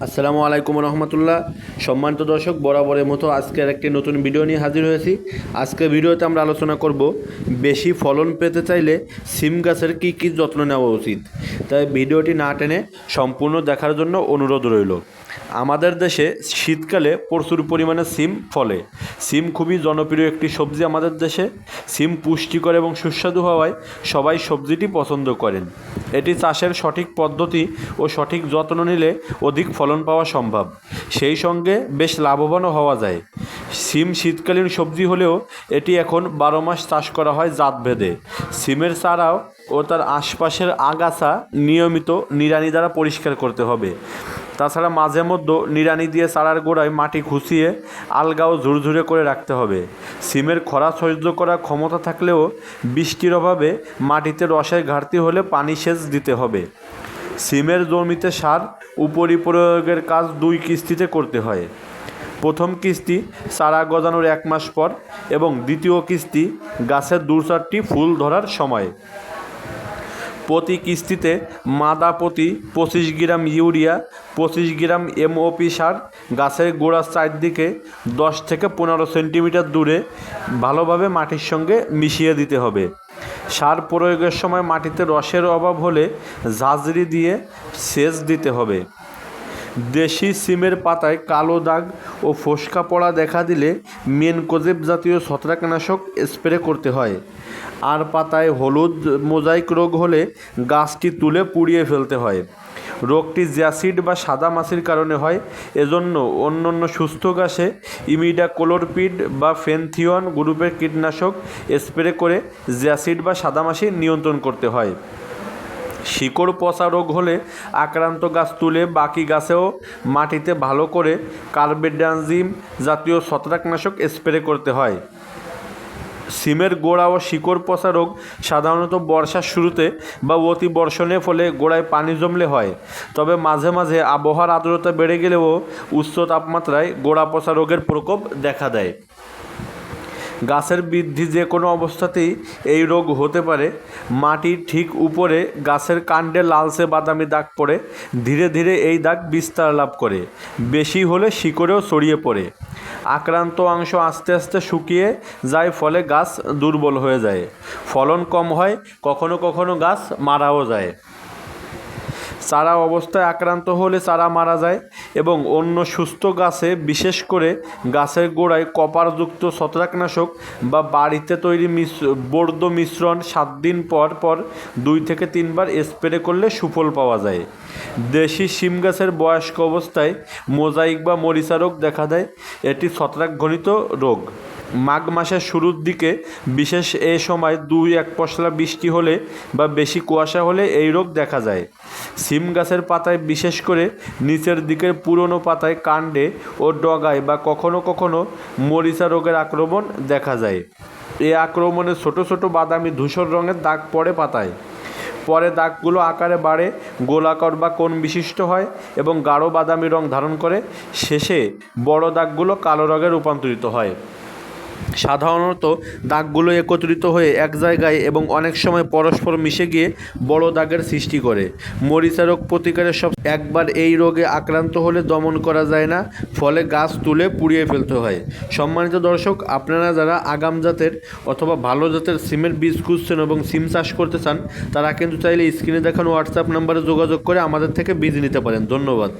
আসসালামু আলাইকুম রহমতুল্লাহ। সম্মানিত দর্শক, বরাবরের মতো আজকের একটি নতুন ভিডিও নিয়ে হাজির হয়েছি। আজকের ভিডিওতে আমরা আলোচনা করব বেশি ফলন পেতে চাইলে সিম গাছের কী কী যত্ন নেওয়া উচিত। তাই ভিডিওটি না টেনে সম্পূর্ণ দেখার জন্য অনুরোধ রইল। আমাদের দেশে শীতকালে প্রচুর পরিমাণে সিম ফলে। সিম খুবই জনপ্রিয় একটি সবজি আমাদের দেশে। সিম পুষ্টিকর এবং সুস্বাদু হওয়ায় সবাই সবজিটি পছন্দ করেন। এটি চাষের সঠিক পদ্ধতি ও সঠিক যত্ন নিলে অধিক ফলন পাওয়া সম্ভব, সেই সঙ্গে বেশ লাভবানও হওয়া যায়। সিম শীতকালীন সবজি হলেও এটি এখন 12 মাস চাষ করা হয় জাতভেদে। সিমের চারাও ও তার আশপাশের আগাছা নিয়মিত নিড়ানি দ্বারা পরিষ্কার করতে হবে। তাছাড়া মাঝে মধ্যে নিড়ানি দিয়ে চারার গোড়ায় মাটি খুঁচিয়ে আলগা ও ঝুরঝুরে করে রাখতে হবে। সিমের খরা সহ্য করার ক্ষমতা থাকলেও বৃষ্টির অভাবে মাটিতে রসের ঘাটতি হলে পানি সেচ দিতে হবে। সিমের জমিতে সার উপরি প্রয়োগের কাজ 2 কিস্তিতে করতে হয়। প্রথম কিস্তি চারা গজানোর 1 মাস পর এবং দ্বিতীয় কিস্তি গাছের 2-4টি ফুল ধরার সময়। প্রতি কিস্তিতে মাদা প্রতি 25 গ্রাম ইউরিয়া, 25 গ্রাম এমওপি সার গাছের গোড়ার চারদিকে 10 থেকে 15 সেন্টিমিটার দূরে ভালোভাবে মাটির সঙ্গে মিশিয়ে দিতে হবে। সার প্রয়োগের সময় মাটিতে রসের অভাব হলে ঝাঁঝরি দিয়ে সেচ দিতে হবে। দেশি সিমের পাতায় কালো দাগ ও ফোসকা পড়া দেখা দিলে মেনকোজেব জাতীয় ছত্রাকনাশক স্প্রে করতে হয়। আর পাতায় হলুদ মোজাইক রোগ হলে গাছটি তুলে পুড়িয়ে ফেলতে হয়। রোগটি জ্যাসিড বা সাদা মাছির কারণে হয়, এজন্য অন্যান্য সুস্থ গাছে ইমিডাক্লোপিড বা ফেনথিয়ন গ্রুপের কীটনাশক স্প্রে করে জ্যাসিড বা সাদামাছি নিয়ন্ত্রণ করতে হয়। শিকড় পচা রোগ হলে আক্রান্ত গাছ তুলে বাকি গাছেও মাটিতে ভালো করে কার্বেন্ডাজিম জাতীয় ছত্রাকনাশক স্প্রে করতে হয়। সিমের গোড়া ও শিকড় পচা রোগ সাধারণত বর্ষার শুরুতে বা অতি বর্ষণের ফলে গোড়ায় পানি জমলে হয়। তবে মাঝে মাঝে আবহাওয়ার আর্দ্রতা বেড়ে গেলেও উচ্চ তাপমাত্রায় গোড়া পচা রোগের প্রকোপ দেখা দেয়। গাছের বৃদ্ধি যে কোনো অবস্থাতেই এই রোগ হতে পারে। মাটির ঠিক উপরে গাছের কাণ্ডে লালচে বাদামি দাগ পড়ে, ধীরে ধীরে এই দাগ বিস্তার লাভ করে, বেশি হলে শিকড়েও ছড়িয়ে পড়ে। আক্রান্ত অংশ আস্তে আস্তে শুকিয়ে যায়, ফলে গাছ দুর্বল হয়ে যায়, ফলন কম হয়, কখনো কখনো গাছ মারাও যায়। চারা অবস্থায় আক্রান্ত হলে চারা মারা যায় এবং অন্য সুস্থ গাছে, বিশেষ করে গাছের গোড়ায় কপারযুক্ত ছত্রাকনাশক বা বাড়িতে তৈরি বর্জ্য মিশ্রণ 7 দিন পর পর 2 থেকে 3 বার স্প্রে করলে সুফল পাওয়া যায়। দেশি শিম গাছের বয়স্ক অবস্থায় মোজাইক বা মরিচা রোগ দেখা দেয়। এটি ছত্রাকঘনিত রোগ। মাঘ মাসের শুরুর দিকে, বিশেষ এ সময় 2-1 পশলা বৃষ্টি হলে বা বেশি কুয়াশা হলে এই রোগ দেখা যায়। সিম গাছের পাতায়, বিশেষ করে নিচের দিকের পুরনো পাতায়, কাণ্ডে ও ডগায় বা কখনো কখনো মরিচা রোগের আক্রমণ দেখা যায়। এই আক্রমণে ছোট ছোট বাদামি ধূসর রঙের দাগ পড়ে পাতায়। পরে দাগগুলো আকারে বাড়ে, গোলাকার বা কোণ বিশিষ্ট হয় এবং গাঢ় বাদামি রং ধারণ করে। শেষে বড় দাগগুলো কালো রঙে রূপান্তরিত হয়। সাধারণত দাগগুলো একত্রিত হয়ে এক জায়গায় এবং অনেক সময় পরস্পর মিশে গিয়ে বড় দাগের সৃষ্টি করে। মরিচা রোগ প্রতিকারের একবার এই রোগে আক্রান্ত হলে দমন করা যায় না, ফলে গাছ তুলে পুড়িয়ে ফেলতে হয়। সম্মানিত দর্শক, আপনারা যারা আগাম জাতের অথবা ভালো জাতের সিমের বীজ খুঁজছেন এবং সিম চাষ করতে চান, তারা কিন্তু চাইলে স্ক্রিনে দেখানো হোয়াটসঅ্যাপ নাম্বারে যোগাযোগ করে আমাদের থেকে বীজ নিতে পারেন। ধন্যবাদ।